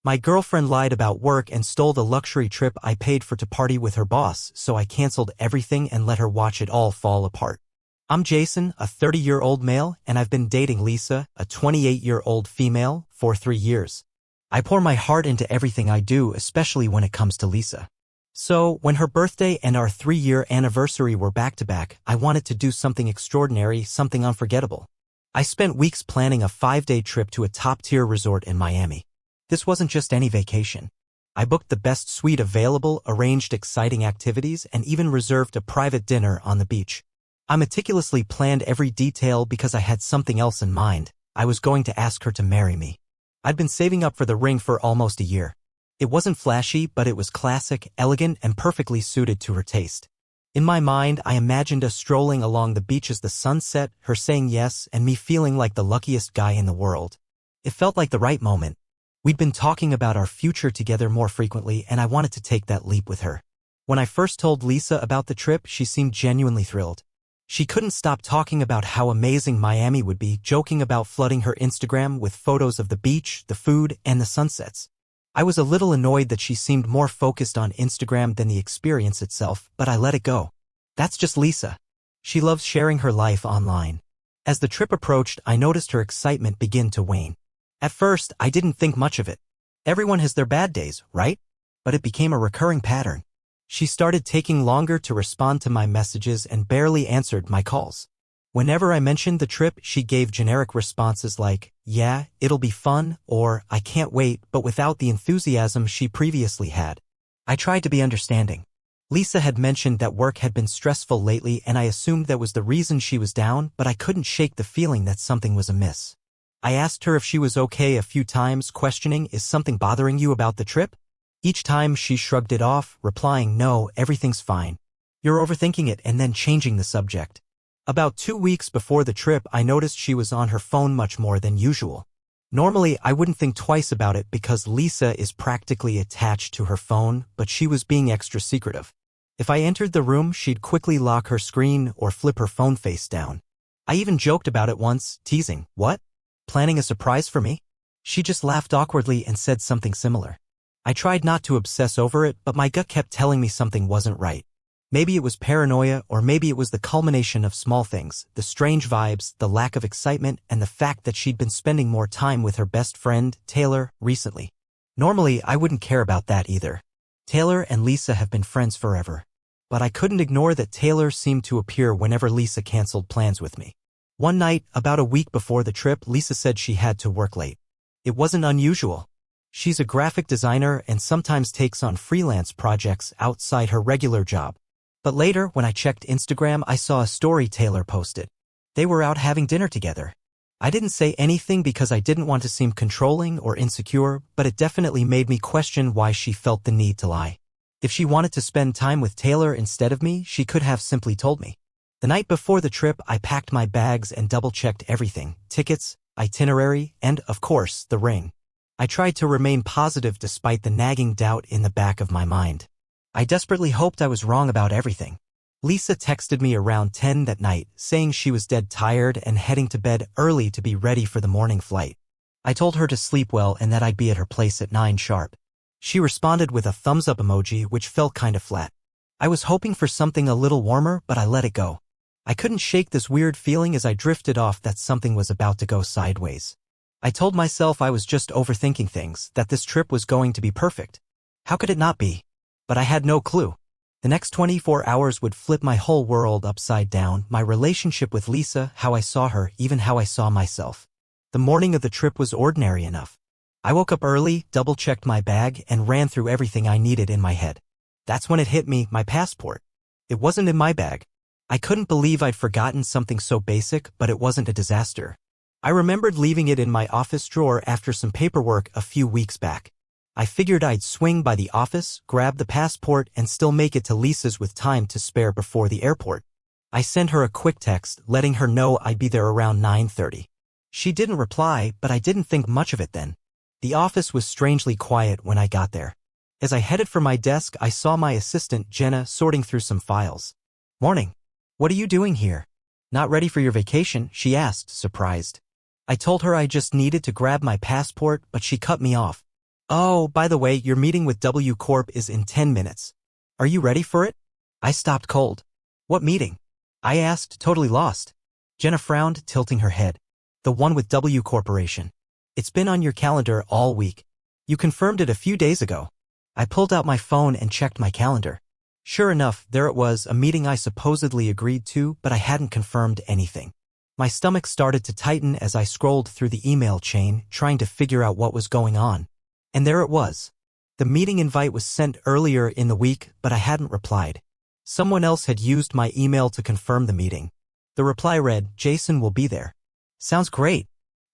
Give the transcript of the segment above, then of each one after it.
My girlfriend lied about work and stole the luxury trip I paid for to party with her boss, so I canceled everything and let her watch it all fall apart. I'm Jason, a 30-year-old male, and I've been dating Lisa, a 28-year-old female, for 3 years. I pour my heart into everything I do, especially when it comes to Lisa. So, when her birthday and our 3-year anniversary were back-to-back, I wanted to do something extraordinary, something unforgettable. I spent weeks planning a 5-day trip to a top-tier resort in Miami. This wasn't just any vacation. I booked the best suite available, arranged exciting activities, and even reserved a private dinner on the beach. I meticulously planned every detail because I had something else in mind. I was going to ask her to marry me. I'd been saving up for the ring for almost a year. It wasn't flashy, but it was classic, elegant, and perfectly suited to her taste. In my mind, I imagined us strolling along the beach as the sun set, her saying yes, and me feeling like the luckiest guy in the world. It felt like the right moment. We'd been talking about our future together more frequently, and I wanted to take that leap with her. When I first told Lisa about the trip, she seemed genuinely thrilled. She couldn't stop talking about how amazing Miami would be, joking about flooding her Instagram with photos of the beach, the food, and the sunsets. I was a little annoyed that she seemed more focused on Instagram than the experience itself, but I let it go. That's just Lisa. She loves sharing her life online. As the trip approached, I noticed her excitement begin to wane. At first, I didn't think much of it. Everyone has their bad days, right? But it became a recurring pattern. She started taking longer to respond to my messages and barely answered my calls. Whenever I mentioned the trip, she gave generic responses like, "Yeah, it'll be fun," or "I can't wait," but without the enthusiasm she previously had. I tried to be understanding. Lisa had mentioned that work had been stressful lately, and I assumed that was the reason she was down, but I couldn't shake the feeling that something was amiss. I asked her if she was okay a few times, questioning, "Is something bothering you about the trip?" Each time she shrugged it off, replying, "No, everything's fine. You're overthinking it," and then changing the subject. About 2 weeks before the trip, I noticed she was on her phone much more than usual. Normally, I wouldn't think twice about it because Lisa is practically attached to her phone, but she was being extra secretive. If I entered the room, she'd quickly lock her screen or flip her phone face down. I even joked about it once, teasing, "What? Planning a surprise for me?" She just laughed awkwardly and said something similar. I tried not to obsess over it, but my gut kept telling me something wasn't right. Maybe it was paranoia, or maybe it was the culmination of small things, the strange vibes, the lack of excitement, and the fact that she'd been spending more time with her best friend, Taylor, recently. Normally, I wouldn't care about that either. Taylor and Lisa have been friends forever. But I couldn't ignore that Taylor seemed to appear whenever Lisa canceled plans with me. One night, about a week before the trip, Lisa said she had to work late. It wasn't unusual. She's a graphic designer and sometimes takes on freelance projects outside her regular job. But later, when I checked Instagram, I saw a story Taylor posted. They were out having dinner together. I didn't say anything because I didn't want to seem controlling or insecure, but it definitely made me question why she felt the need to lie. If she wanted to spend time with Taylor instead of me, she could have simply told me. The night before the trip, I packed my bags and double-checked everything: tickets, itinerary, and, of course, the ring. I tried to remain positive despite the nagging doubt in the back of my mind. I desperately hoped I was wrong about everything. Lisa texted me around 10 that night, saying she was dead tired and heading to bed early to be ready for the morning flight. I told her to sleep well and that I'd be at her place at 9 sharp. She responded with a thumbs-up emoji, which felt kind of flat. I was hoping for something a little warmer, but I let it go. I couldn't shake this weird feeling as I drifted off that something was about to go sideways. I told myself I was just overthinking things, that this trip was going to be perfect. How could it not be? But I had no clue. The next 24 hours would flip my whole world upside down: my relationship with Lisa, how I saw her, even how I saw myself. The morning of the trip was ordinary enough. I woke up early, double-checked my bag, and ran through everything I needed in my head. That's when it hit me: my passport. It wasn't in my bag. I couldn't believe I'd forgotten something so basic, but it wasn't a disaster. I remembered leaving it in my office drawer after some paperwork a few weeks back. I figured I'd swing by the office, grab the passport, and still make it to Lisa's with time to spare before the airport. I sent her a quick text, letting her know I'd be there around 9:30. She didn't reply, but I didn't think much of it then. The office was strangely quiet when I got there. As I headed for my desk, I saw my assistant, Jenna, sorting through some files. "Morning. What are you doing here? Not ready for your vacation?" she asked, surprised. I told her I just needed to grab my passport, but she cut me off. Oh, by the way, your meeting with W Corp is in 10 minutes. Are you ready for it? I stopped cold. What meeting? I asked, totally lost. Jenna frowned, tilting her head. The one with W Corporation. It's been on your calendar all week. You confirmed it a few days ago. I pulled out my phone and checked my calendar. Sure enough, there it was, a meeting I supposedly agreed to, but I hadn't confirmed anything. My stomach started to tighten as I scrolled through the email chain, trying to figure out what was going on. And there it was. The meeting invite was sent earlier in the week, but I hadn't replied. Someone else had used my email to confirm the meeting. The reply read, Jason will be there. Sounds great.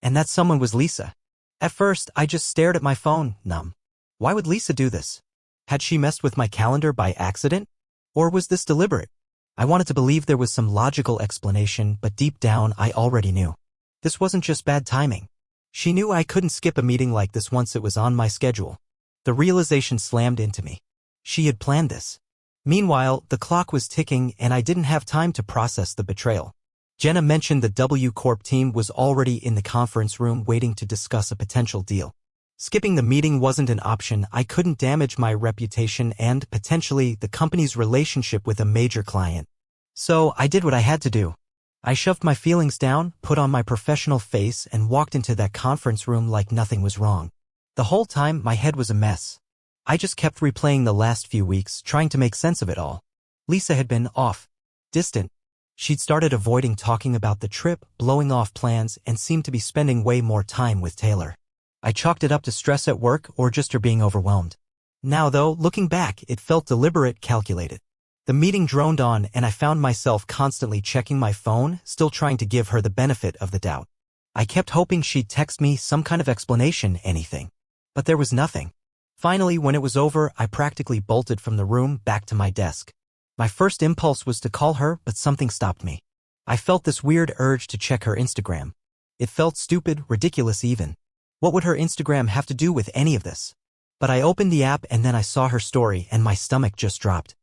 And that someone was Lisa. At first, I just stared at my phone, numb. Why would Lisa do this? Had she messed with my calendar by accident? Or was this deliberate? I wanted to believe there was some logical explanation, but deep down I already knew. This wasn't just bad timing. She knew I couldn't skip a meeting like this once it was on my schedule. The realization slammed into me. She had planned this. Meanwhile, the clock was ticking and I didn't have time to process the betrayal. Jenna mentioned the W Corp team was already in the conference room waiting to discuss a potential deal. Skipping the meeting wasn't an option. I couldn't damage my reputation and, potentially, the company's relationship with a major client. So, I did what I had to do. I shoved my feelings down, put on my professional face, and walked into that conference room like nothing was wrong. The whole time, my head was a mess. I just kept replaying the last few weeks, trying to make sense of it all. Lisa had been off. Distant. She'd started avoiding talking about the trip, blowing off plans, and seemed to be spending way more time with Taylor. I chalked it up to stress at work or just her being overwhelmed. Now, though, looking back, it felt deliberate, calculated. The meeting droned on and I found myself constantly checking my phone, still trying to give her the benefit of the doubt. I kept hoping she'd text me some kind of explanation, anything. But there was nothing. Finally, when it was over, I practically bolted from the room back to my desk. My first impulse was to call her, but something stopped me. I felt this weird urge to check her Instagram. It felt stupid, ridiculous even. What would her Instagram have to do with any of this? But I opened the app and then I saw her story and my stomach just dropped.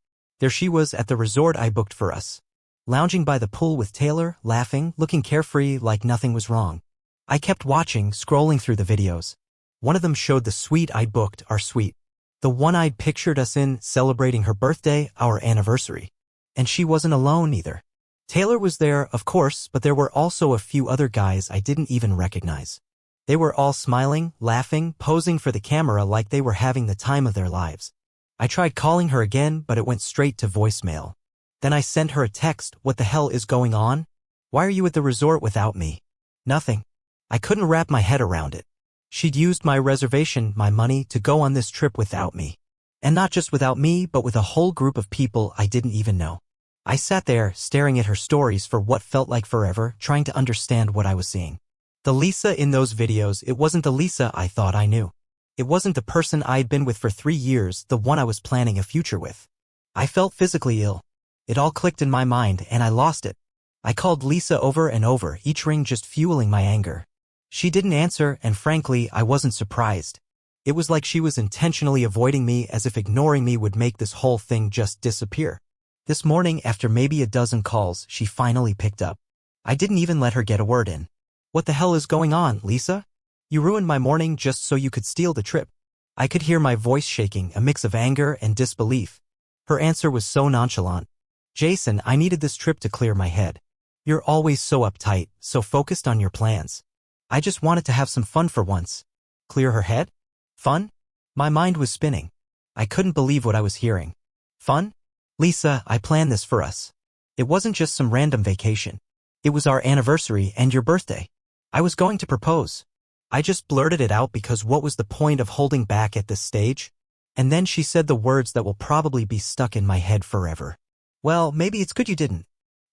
There she was at the resort I booked for us. Lounging by the pool with Taylor, laughing, looking carefree like nothing was wrong. I kept watching, scrolling through the videos. One of them showed the suite I'd booked, our suite. The one I'd pictured us in, celebrating her birthday, our anniversary. And she wasn't alone either. Taylor was there, of course, but there were also a few other guys I didn't even recognize. They were all smiling, laughing, posing for the camera like they were having the time of their lives. I tried calling her again, but it went straight to voicemail. Then I sent her a text, what the hell is going on? Why are you at the resort without me? Nothing. I couldn't wrap my head around it. She'd used my reservation, my money, to go on this trip without me. And not just without me, but with a whole group of people I didn't even know. I sat there, staring at her stories for what felt like forever, trying to understand what I was seeing. The Lisa in those videos, it wasn't the Lisa I thought I knew. It wasn't the person I'd been with for 3 years, the one I was planning a future with. I felt physically ill. It all clicked in my mind, and I lost it. I called Lisa over and over, each ring just fueling my anger. She didn't answer, and frankly, I wasn't surprised. It was like she was intentionally avoiding me, as if ignoring me would make this whole thing just disappear. This morning, after maybe a dozen calls, she finally picked up. I didn't even let her get a word in. What the hell is going on, Lisa? You ruined my morning just so you could steal the trip. I could hear my voice shaking, a mix of anger and disbelief. Her answer was so nonchalant. Jason, I needed this trip to clear my head. You're always so uptight, so focused on your plans. I just wanted to have some fun for once. Clear her head? Fun? My mind was spinning. I couldn't believe what I was hearing. Fun? Lisa, I planned this for us. It wasn't just some random vacation. It was our anniversary and your birthday. I was going to propose. I just blurted it out because what was the point of holding back at this stage? And then she said the words that will probably be stuck in my head forever. Well, maybe it's good you didn't.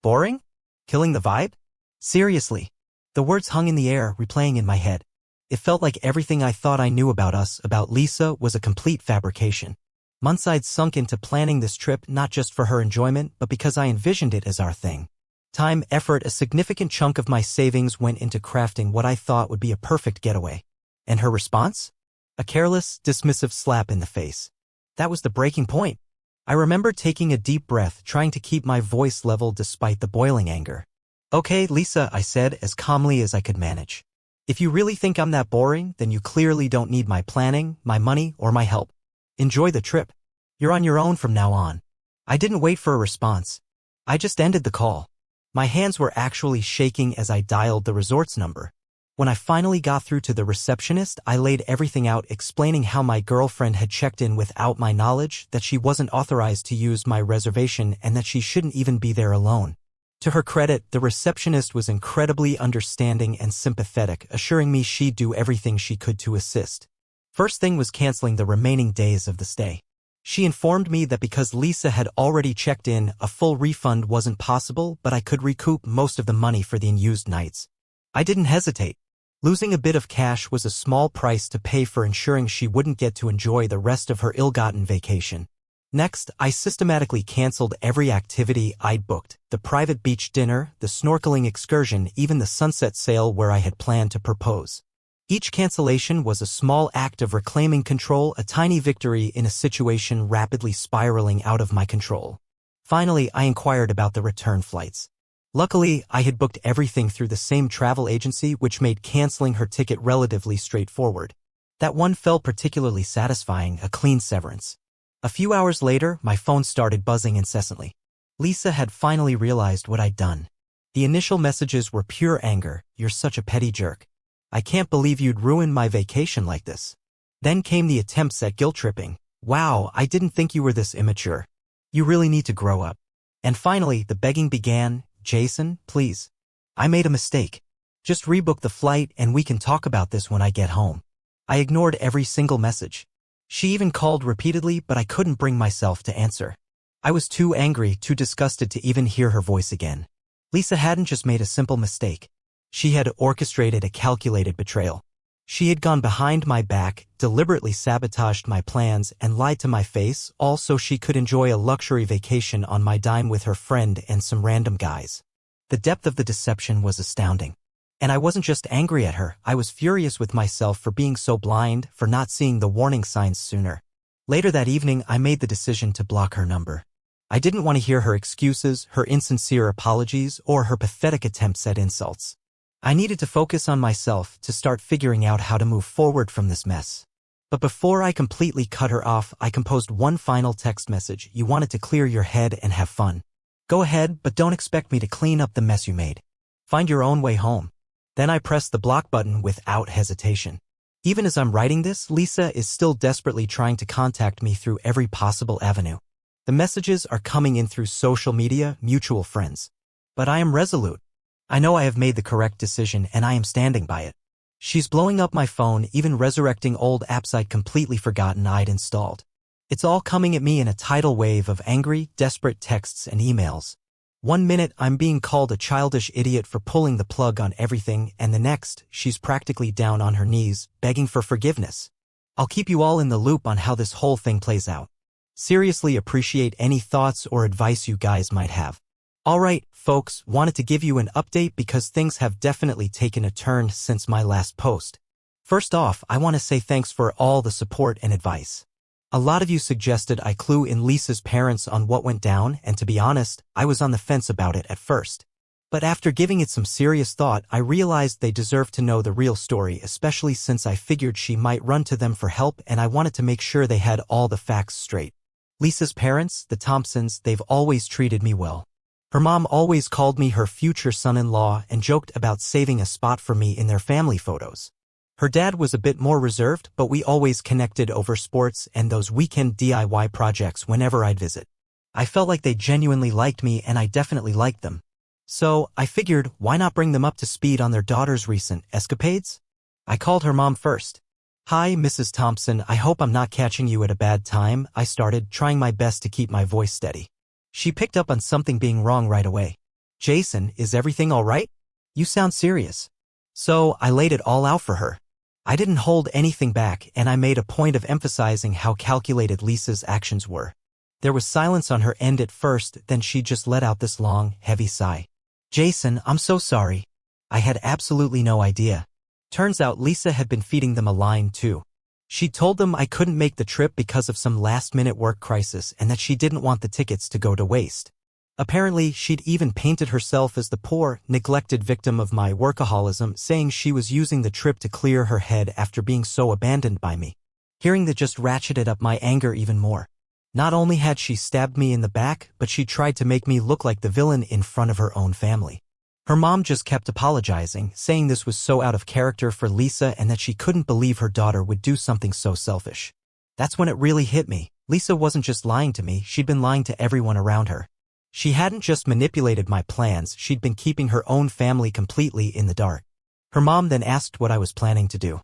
Boring? Killing the vibe? Seriously. The words hung in the air, replaying in my head. It felt like everything I thought I knew about us, about Lisa, was a complete fabrication. Months I'd sunk into planning this trip not just for her enjoyment, but because I envisioned it as our thing. Time, effort, a significant chunk of my savings went into crafting what I thought would be a perfect getaway. And her response? A careless, dismissive slap in the face. That was the breaking point. I remember taking a deep breath, trying to keep my voice level despite the boiling anger. Okay, Lisa, I said, as calmly as I could manage. If you really think I'm that boring, then you clearly don't need my planning, my money, or my help. Enjoy the trip. You're on your own from now on. I didn't wait for a response. I just ended the call. My hands were actually shaking as I dialed the resort's number. When I finally got through to the receptionist, I laid everything out, explaining how my girlfriend had checked in without my knowledge, that she wasn't authorized to use my reservation, and that she shouldn't even be there alone. To her credit, the receptionist was incredibly understanding and sympathetic, assuring me she'd do everything she could to assist. First thing was canceling the remaining days of the stay. She informed me that because Lisa had already checked in, a full refund wasn't possible, but I could recoup most of the money for the unused nights. I didn't hesitate. Losing a bit of cash was a small price to pay for ensuring she wouldn't get to enjoy the rest of her ill-gotten vacation. Next, I systematically canceled every activity I'd booked: the private beach dinner, the snorkeling excursion, even the sunset sail where I had planned to propose. Each cancellation was a small act of reclaiming control, a tiny victory in a situation rapidly spiraling out of my control. Finally, I inquired about the return flights. Luckily, I had booked everything through the same travel agency, which made canceling her ticket relatively straightforward. That one felt particularly satisfying, a clean severance. A few hours later, my phone started buzzing incessantly. Lisa had finally realized what I'd done. The initial messages were pure anger. "You're such a petty jerk. I can't believe you'd ruin my vacation like this." Then came the attempts at guilt-tripping. "Wow, I didn't think you were this immature. You really need to grow up." And finally, the begging began. "Jason, please. I made a mistake. Just rebook the flight and we can talk about this when I get home." I ignored every single message. She even called repeatedly, but I couldn't bring myself to answer. I was too angry, too disgusted to even hear her voice again. Lisa hadn't just made a simple mistake. She had orchestrated a calculated betrayal. She had gone behind my back, deliberately sabotaged my plans, and lied to my face, all so she could enjoy a luxury vacation on my dime with her friend and some random guys. The depth of the deception was astounding. And I wasn't just angry at her, I was furious with myself for being so blind, for not seeing the warning signs sooner. Later that evening, I made the decision to block her number. I didn't want to hear her excuses, her insincere apologies, or her pathetic attempts at insults. I needed to focus on myself, to start figuring out how to move forward from this mess. But before I completely cut her off, I composed one final text message. "You wanted to clear your head and have fun. Go ahead, but don't expect me to clean up the mess you made. Find your own way home." Then I pressed the block button without hesitation. Even as I'm writing this, Lisa is still desperately trying to contact me through every possible avenue. The messages are coming in through social media, mutual friends. But I am resolute. I know I have made the correct decision and I am standing by it. She's blowing up my phone, even resurrecting old apps I'd completely forgotten I'd installed. It's all coming at me in a tidal wave of angry, desperate texts and emails. One minute, I'm being called a childish idiot for pulling the plug on everything, and the next, she's practically down on her knees, begging for forgiveness. I'll keep you all in the loop on how this whole thing plays out. Seriously appreciate any thoughts or advice you guys might have. Alright, folks, wanted to give you an update because things have definitely taken a turn since my last post. First off, I want to say thanks for all the support and advice. A lot of you suggested I clue in Lisa's parents on what went down, and to be honest, I was on the fence about it at first. But after giving it some serious thought, I realized they deserved to know the real story, especially since I figured she might run to them for help and I wanted to make sure they had all the facts straight. Lisa's parents, the Thompsons, they've always treated me well. Her mom always called me her future son-in-law and joked about saving a spot for me in their family photos. Her dad was a bit more reserved, but we always connected over sports and those weekend DIY projects whenever I'd visit. I felt like they genuinely liked me and I definitely liked them. So, I figured, why not bring them up to speed on their daughter's recent escapades? I called her mom first. "Hi, Mrs. Thompson, I hope I'm not catching you at a bad time," I started, trying my best to keep my voice steady. She picked up on something being wrong right away. "Jason, is everything all right? You sound serious." So, I laid it all out for her. I didn't hold anything back, and I made a point of emphasizing how calculated Lisa's actions were. There was silence on her end at first, then she just let out this long, heavy sigh. "Jason, I'm so sorry. I had absolutely no idea." Turns out Lisa had been feeding them a line too. She told them I couldn't make the trip because of some last-minute work crisis and that she didn't want the tickets to go to waste. Apparently, she'd even painted herself as the poor, neglected victim of my workaholism, saying she was using the trip to clear her head after being so abandoned by me. Hearing that just ratcheted up my anger even more. Not only had she stabbed me in the back, but she tried to make me look like the villain in front of her own family. Her mom just kept apologizing, saying this was so out of character for Lisa and that she couldn't believe her daughter would do something so selfish. That's when it really hit me. Lisa wasn't just lying to me, she'd been lying to everyone around her. She hadn't just manipulated my plans, she'd been keeping her own family completely in the dark. Her mom then asked what I was planning to do.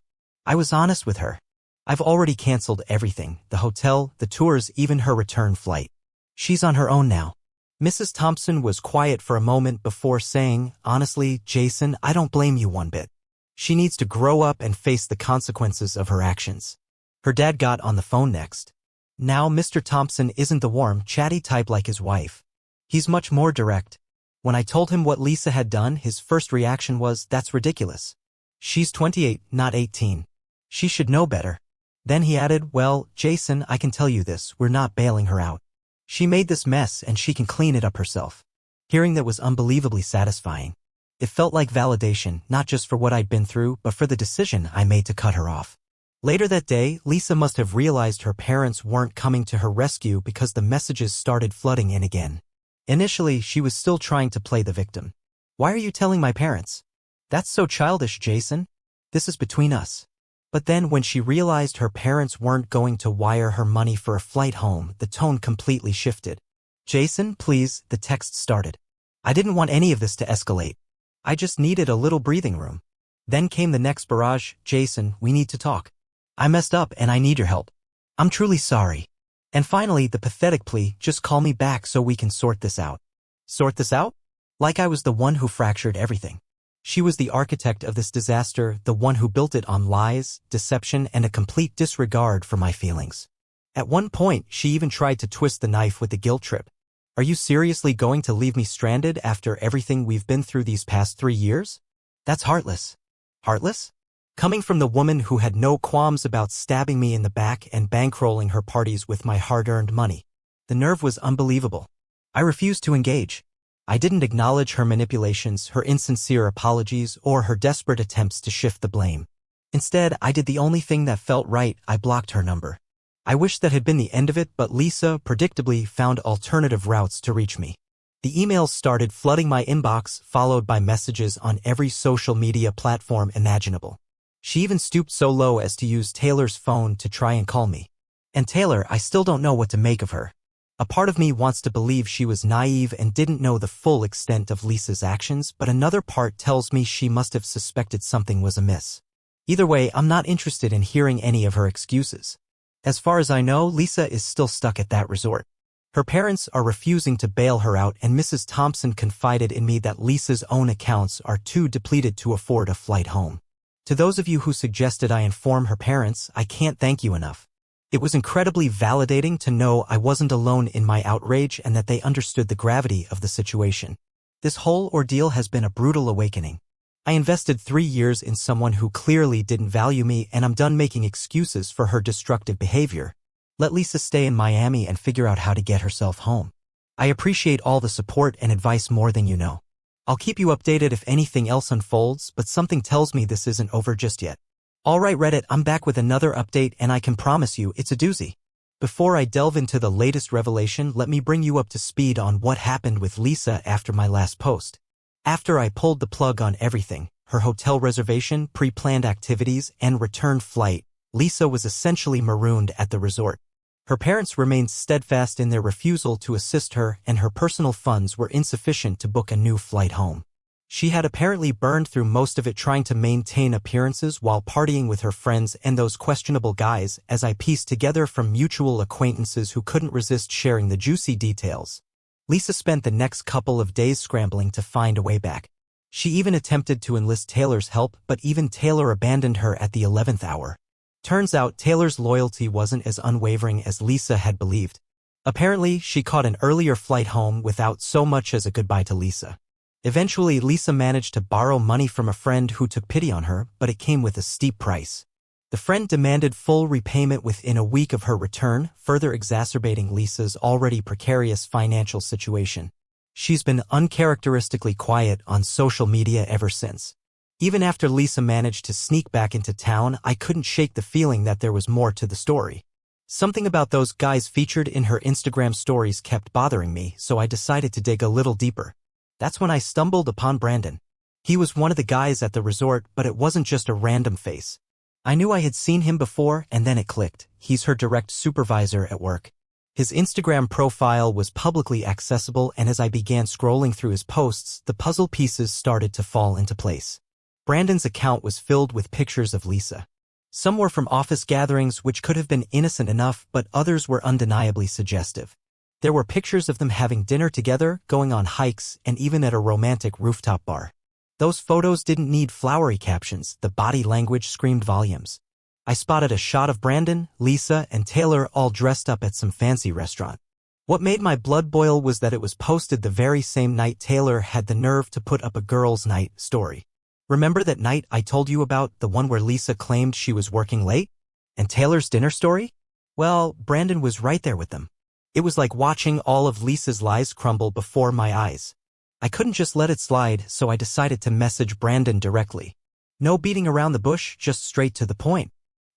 I was honest with her. I've already canceled everything, the hotel, the tours, even her return flight. She's on her own now. Mrs. Thompson was quiet for a moment before saying, "Honestly, Jason, I don't blame you one bit. She needs to grow up and face the consequences of her actions." Her dad got on the phone next. Now Mr. Thompson isn't the warm, chatty type like his wife. He's much more direct. When I told him what Lisa had done, his first reaction was, "That's ridiculous. She's 28, not 18. She should know better." Then he added, "Well, Jason, I can tell you this, we're not bailing her out. She made this mess and she can clean it up herself." Hearing that was unbelievably satisfying. It felt like validation, not just for what I'd been through, but for the decision I made to cut her off. Later that day, Lisa must have realized her parents weren't coming to her rescue because the messages started flooding in again. Initially, she was still trying to play the victim. "Why are you telling my parents? That's so childish, Jason. This is between us." But then when she realized her parents weren't going to wire her money for a flight home, the tone completely shifted. "Jason, please," the text started. "I didn't want any of this to escalate. I just needed a little breathing room." Then came the next barrage, "Jason, we need to talk. I messed up and I need your help. I'm truly sorry." And finally, the pathetic plea, "Just call me back so we can sort this out." Sort this out? Like I was the one who fractured everything. She was the architect of this disaster, the one who built it on lies, deception, and a complete disregard for my feelings. At one point, she even tried to twist the knife with the guilt trip. "Are you seriously going to leave me stranded after everything we've been through these past 3 years? That's heartless." Heartless? Coming from the woman who had no qualms about stabbing me in the back and bankrolling her parties with my hard-earned money. The nerve was unbelievable. I refused to engage. I didn't acknowledge her manipulations, her insincere apologies, or her desperate attempts to shift the blame. Instead, I did the only thing that felt right. I blocked her number. I wish that had been the end of it, but Lisa, predictably, found alternative routes to reach me. The emails started flooding my inbox, followed by messages on every social media platform imaginable. She even stooped so low as to use Taylor's phone to try and call me. And Taylor, I still don't know what to make of her. A part of me wants to believe she was naive and didn't know the full extent of Lisa's actions, but another part tells me she must have suspected something was amiss. Either way, I'm not interested in hearing any of her excuses. As far as I know, Lisa is still stuck at that resort. Her parents are refusing to bail her out, and Mrs. Thompson confided in me that Lisa's own accounts are too depleted to afford a flight home. To those of you who suggested I inform her parents, I can't thank you enough. It was incredibly validating to know I wasn't alone in my outrage and that they understood the gravity of the situation. This whole ordeal has been a brutal awakening. I invested 3 years in someone who clearly didn't value me, and I'm done making excuses for her destructive behavior. Let Lisa stay in Miami and figure out how to get herself home. I appreciate all the support and advice more than you know. I'll keep you updated if anything else unfolds, but something tells me this isn't over just yet. Alright Reddit, I'm back with another update, and I can promise you it's a doozy. Before I delve into the latest revelation, let me bring you up to speed on what happened with Lisa after my last post. After I pulled the plug on everything, her hotel reservation, pre-planned activities, and return flight, Lisa was essentially marooned at the resort. Her parents remained steadfast in their refusal to assist her, and her personal funds were insufficient to book a new flight home. She had apparently burned through most of it trying to maintain appearances while partying with her friends and those questionable guys, as I pieced together from mutual acquaintances who couldn't resist sharing the juicy details. Lisa spent the next couple of days scrambling to find a way back. She even attempted to enlist Taylor's help, but even Taylor abandoned her at the 11th hour. Turns out Taylor's loyalty wasn't as unwavering as Lisa had believed. Apparently, she caught an earlier flight home without so much as a goodbye to Lisa. Eventually, Lisa managed to borrow money from a friend who took pity on her, but it came with a steep price. The friend demanded full repayment within a week of her return, further exacerbating Lisa's already precarious financial situation. She's been uncharacteristically quiet on social media ever since. Even after Lisa managed to sneak back into town, I couldn't shake the feeling that there was more to the story. Something about those guys featured in her Instagram stories kept bothering me, so I decided to dig a little deeper. That's when I stumbled upon Brandon. He was one of the guys at the resort, but it wasn't just a random face. I knew I had seen him before, and then it clicked. He's her direct supervisor at work. His Instagram profile was publicly accessible, and as I began scrolling through his posts, the puzzle pieces started to fall into place. Brandon's account was filled with pictures of Lisa. Some were from office gatherings, which could have been innocent enough, but others were undeniably suggestive. There were pictures of them having dinner together, going on hikes, and even at a romantic rooftop bar. Those photos didn't need flowery captions, the body language screamed volumes. I spotted a shot of Brandon, Lisa, and Taylor all dressed up at some fancy restaurant. What made my blood boil was that it was posted the very same night Taylor had the nerve to put up a girls' night story. Remember that night I told you about, the one where Lisa claimed she was working late? And Taylor's dinner story? Well, Brandon was right there with them. It was like watching all of Lisa's lies crumble before my eyes. I couldn't just let it slide, so I decided to message Brandon directly. No beating around the bush, just straight to the point.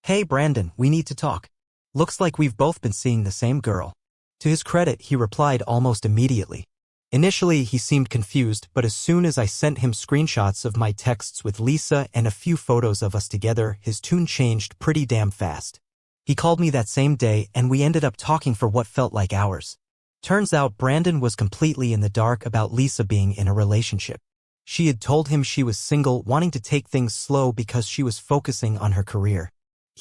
Hey Brandon, we need to talk. Looks like we've both been seeing the same girl. To his credit, he replied almost immediately. Initially, he seemed confused, but as soon as I sent him screenshots of my texts with Lisa and a few photos of us together, his tune changed pretty damn fast. He called me that same day, and we ended up talking for what felt like hours. Turns out Brandon was completely in the dark about Lisa being in a relationship. She had told him she was single, wanting to take things slow because she was focusing on her career.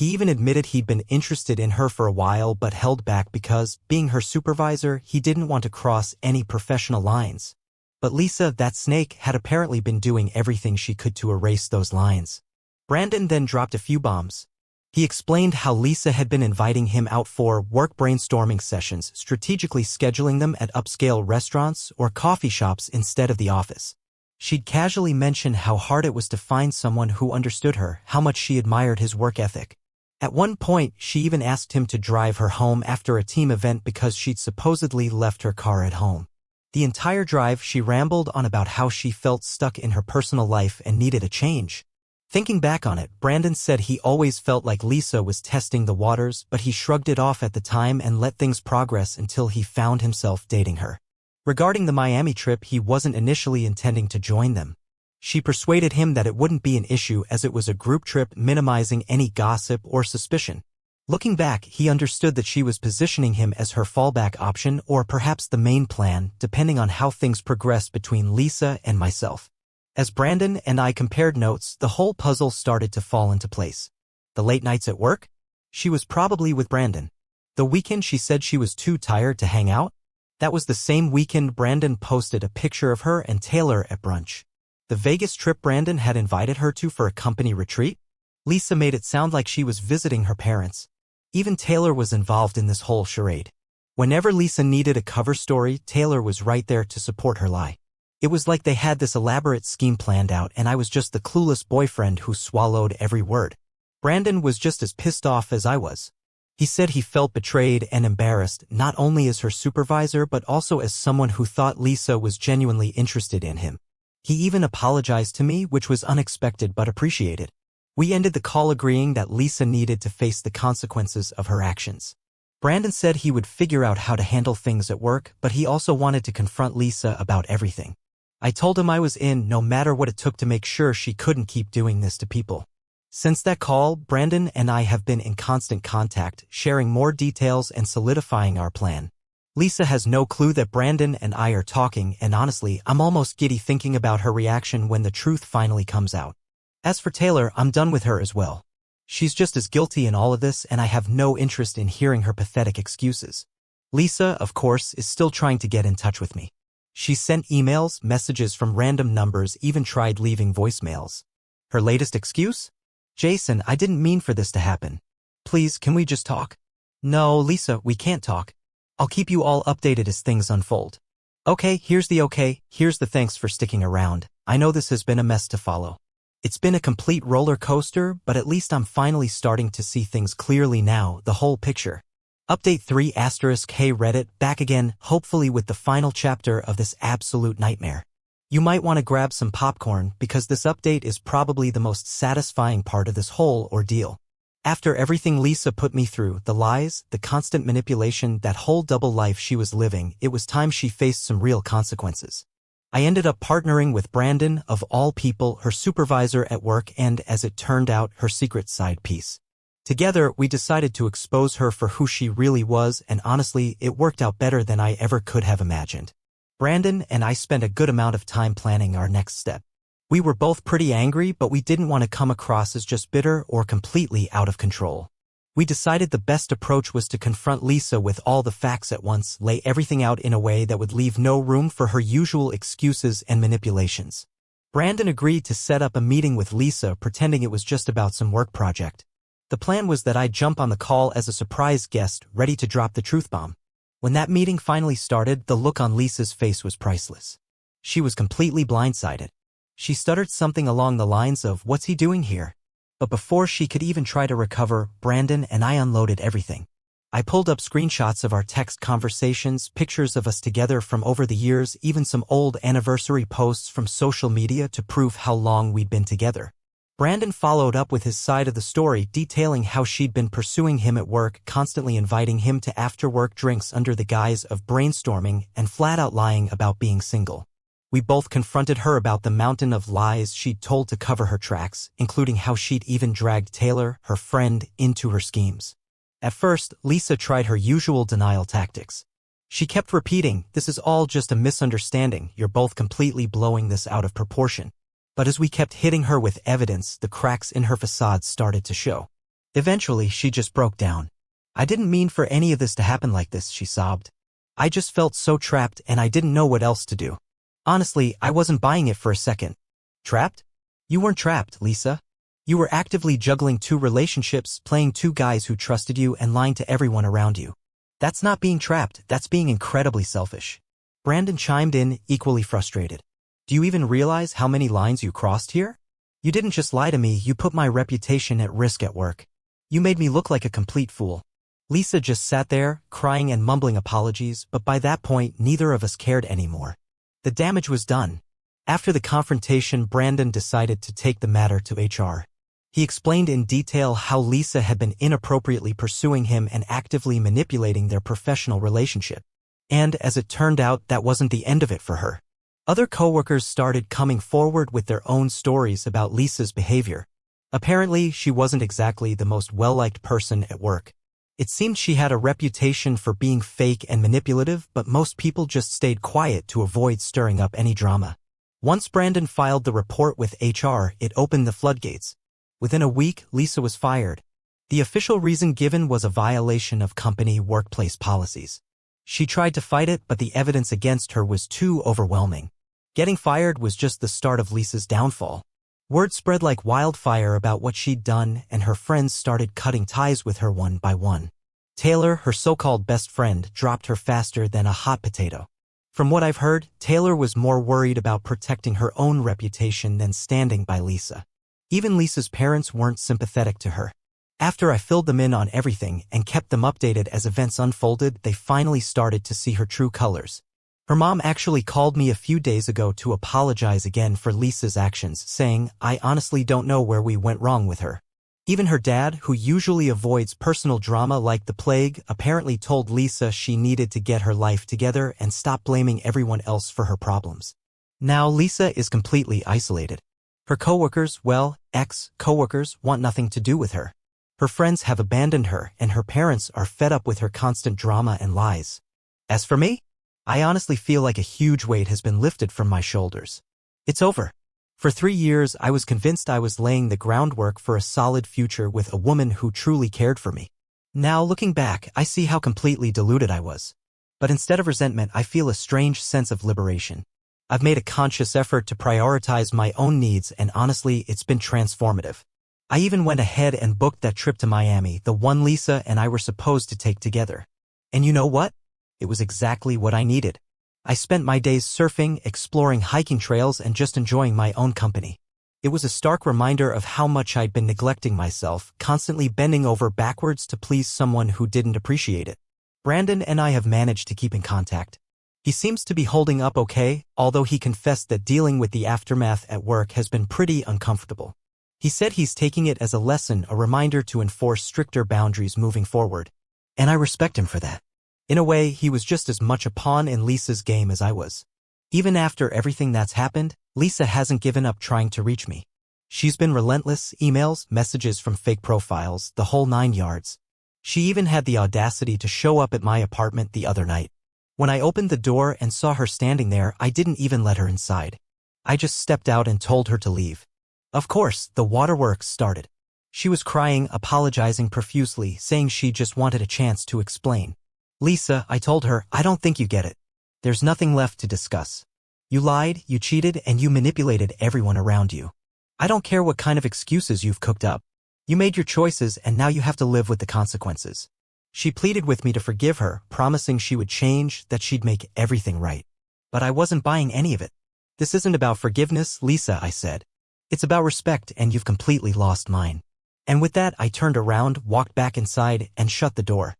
He even admitted he'd been interested in her for a while but held back because, being her supervisor, he didn't want to cross any professional lines. But Lisa, that snake, had apparently been doing everything she could to erase those lines. Brandon then dropped a few bombs. He explained how Lisa had been inviting him out for work brainstorming sessions, strategically scheduling them at upscale restaurants or coffee shops instead of the office. She'd casually mentioned how hard it was to find someone who understood her, how much she admired his work ethic. At one point, she even asked him to drive her home after a team event because she'd supposedly left her car at home. The entire drive, she rambled on about how she felt stuck in her personal life and needed a change. Thinking back on it, Brandon said he always felt like Lisa was testing the waters, but he shrugged it off at the time and let things progress until he found himself dating her. Regarding the Miami trip, he wasn't initially intending to join them. She persuaded him that it wouldn't be an issue as it was a group trip, minimizing any gossip or suspicion. Looking back, he understood that she was positioning him as her fallback option or perhaps the main plan, depending on how things progressed between Lisa and myself. As Brandon and I compared notes, the whole puzzle started to fall into place. The late nights at work? She was probably with Brandon. The weekend she said she was too tired to hang out? That was the same weekend Brandon posted a picture of her and Taylor at brunch. The Vegas trip Brandon had invited her to for a company retreat? Lisa made it sound like she was visiting her parents. Even Taylor was involved in this whole charade. Whenever Lisa needed a cover story, Taylor was right there to support her lie. It was like they had this elaborate scheme planned out and I was just the clueless boyfriend who swallowed every word. Brandon was just as pissed off as I was. He said he felt betrayed and embarrassed, not only as her supervisor but also as someone who thought Lisa was genuinely interested in him. He even apologized to me, which was unexpected but appreciated. We ended the call agreeing that Lisa needed to face the consequences of her actions. Brandon said he would figure out how to handle things at work, but he also wanted to confront Lisa about everything. I told him I was in, no matter what it took, to make sure she couldn't keep doing this to people. Since that call, Brandon and I have been in constant contact, sharing more details and solidifying our plan. Lisa has no clue that Brandon and I are talking, and honestly, I'm almost giddy thinking about her reaction when the truth finally comes out. As for Taylor, I'm done with her as well. She's just as guilty in all of this, and I have no interest in hearing her pathetic excuses. Lisa, of course, is still trying to get in touch with me. She sent emails, messages from random numbers, even tried leaving voicemails. Her latest excuse? Jason, I didn't mean for this to happen. Please, can we just talk? No, Lisa, we can't talk. I'll keep you all updated as things unfold. Okay, here's the thanks for sticking around. I know this has been a mess to follow. It's been a complete roller coaster, but at least I'm finally starting to see things clearly now, the whole picture. Update 3 asterisk Hey Reddit, back again, hopefully with the final chapter of this absolute nightmare. You might want to grab some popcorn because this update is probably the most satisfying part of this whole ordeal. After everything Lisa put me through, the lies, the constant manipulation, that whole double life she was living, it was time she faced some real consequences. I ended up partnering with Brandon, of all people, her supervisor at work and, as it turned out, her secret side piece. Together, we decided to expose her for who she really was, and honestly, it worked out better than I ever could have imagined. Brandon and I spent a good amount of time planning our next step. We were both pretty angry, but we didn't want to come across as just bitter or completely out of control. We decided the best approach was to confront Lisa with all the facts at once, lay everything out in a way that would leave no room for her usual excuses and manipulations. Brandon agreed to set up a meeting with Lisa, pretending it was just about some work project. The plan was that I'd jump on the call as a surprise guest, ready to drop the truth bomb. When that meeting finally started, the look on Lisa's face was priceless. She was completely blindsided. She stuttered something along the lines of, "What's he doing here?" But before she could even try to recover, Brandon and I unloaded everything. I pulled up screenshots of our text conversations, pictures of us together from over the years, even some old anniversary posts from social media to prove how long we'd been together. Brandon followed up with his side of the story, detailing how she'd been pursuing him at work, constantly inviting him to after-work drinks under the guise of brainstorming, and flat-out lying about being single. We both confronted her about the mountain of lies she'd told to cover her tracks, including how she'd even dragged Taylor, her friend, into her schemes. At first, Lisa tried her usual denial tactics. She kept repeating, "This is all just a misunderstanding, you're both completely blowing this out of proportion." But as we kept hitting her with evidence, the cracks in her facade started to show. Eventually, she just broke down. "I didn't mean for any of this to happen like this," she sobbed. "I just felt so trapped and I didn't know what else to do. Honestly, I wasn't buying it for a second." "Trapped? You weren't trapped, Lisa. You were actively juggling two relationships, playing two guys who trusted you and lying to everyone around you. That's not being trapped, that's being incredibly selfish." Brandon chimed in, equally frustrated. "Do you even realize how many lines you crossed here? You didn't just lie to me, you put my reputation at risk at work. You made me look like a complete fool." Lisa just sat there, crying and mumbling apologies, but by that point, neither of us cared anymore. The damage was done. After the confrontation, Brandon decided to take the matter to HR. He explained in detail how Lisa had been inappropriately pursuing him and actively manipulating their professional relationship. And, as it turned out, that wasn't the end of it for her. Other coworkers started coming forward with their own stories about Lisa's behavior. Apparently, she wasn't exactly the most well-liked person at work. It seemed she had a reputation for being fake and manipulative, but most people just stayed quiet to avoid stirring up any drama. Once Brandon filed the report with HR, it opened the floodgates. Within a week, Lisa was fired. The official reason given was a violation of company workplace policies. She tried to fight it, but the evidence against her was too overwhelming. Getting fired was just the start of Lisa's downfall. Word spread like wildfire about what she'd done, and her friends started cutting ties with her one by one. Taylor, her so-called best friend, dropped her faster than a hot potato. From what I've heard, Taylor was more worried about protecting her own reputation than standing by Lisa. Even Lisa's parents weren't sympathetic to her. After I filled them in on everything and kept them updated as events unfolded, they finally started to see her true colors. Her mom actually called me a few days ago to apologize again for Lisa's actions, saying, "I honestly don't know where we went wrong with her." Even her dad, who usually avoids personal drama like the plague, apparently told Lisa she needed to get her life together and stop blaming everyone else for her problems. Now Lisa is completely isolated. Her coworkers, well, ex-coworkers, want nothing to do with her. Her friends have abandoned her, and her parents are fed up with her constant drama and lies. As for me, I honestly feel like a huge weight has been lifted from my shoulders. It's over. For 3 years, I was convinced I was laying the groundwork for a solid future with a woman who truly cared for me. Now, looking back, I see how completely deluded I was. But instead of resentment, I feel a strange sense of liberation. I've made a conscious effort to prioritize my own needs, and honestly, it's been transformative. I even went ahead and booked that trip to Miami, the one Lisa and I were supposed to take together. And you know what? It was exactly what I needed. I spent my days surfing, exploring hiking trails, and just enjoying my own company. It was a stark reminder of how much I'd been neglecting myself, constantly bending over backwards to please someone who didn't appreciate it. Brandon and I have managed to keep in contact. He seems to be holding up okay, although he confessed that dealing with the aftermath at work has been pretty uncomfortable. He said he's taking it as a lesson, a reminder to enforce stricter boundaries moving forward. And I respect him for that. In a way, he was just as much a pawn in Lisa's game as I was. Even after everything that's happened, Lisa hasn't given up trying to reach me. She's been relentless, emails, messages from fake profiles, the whole 9 yards. She even had the audacity to show up at my apartment the other night. When I opened the door and saw her standing there, I didn't even let her inside. I just stepped out and told her to leave. Of course, the waterworks started. She was crying, apologizing profusely, saying she just wanted a chance to explain. Lisa, I told her, I don't think you get it. There's nothing left to discuss. You lied, you cheated, and you manipulated everyone around you. I don't care what kind of excuses you've cooked up. You made your choices and now you have to live with the consequences. She pleaded with me to forgive her, promising she would change, that she'd make everything right. But I wasn't buying any of it. This isn't about forgiveness, Lisa, I said. It's about respect, and you've completely lost mine. And with that, I turned around, walked back inside, and shut the door.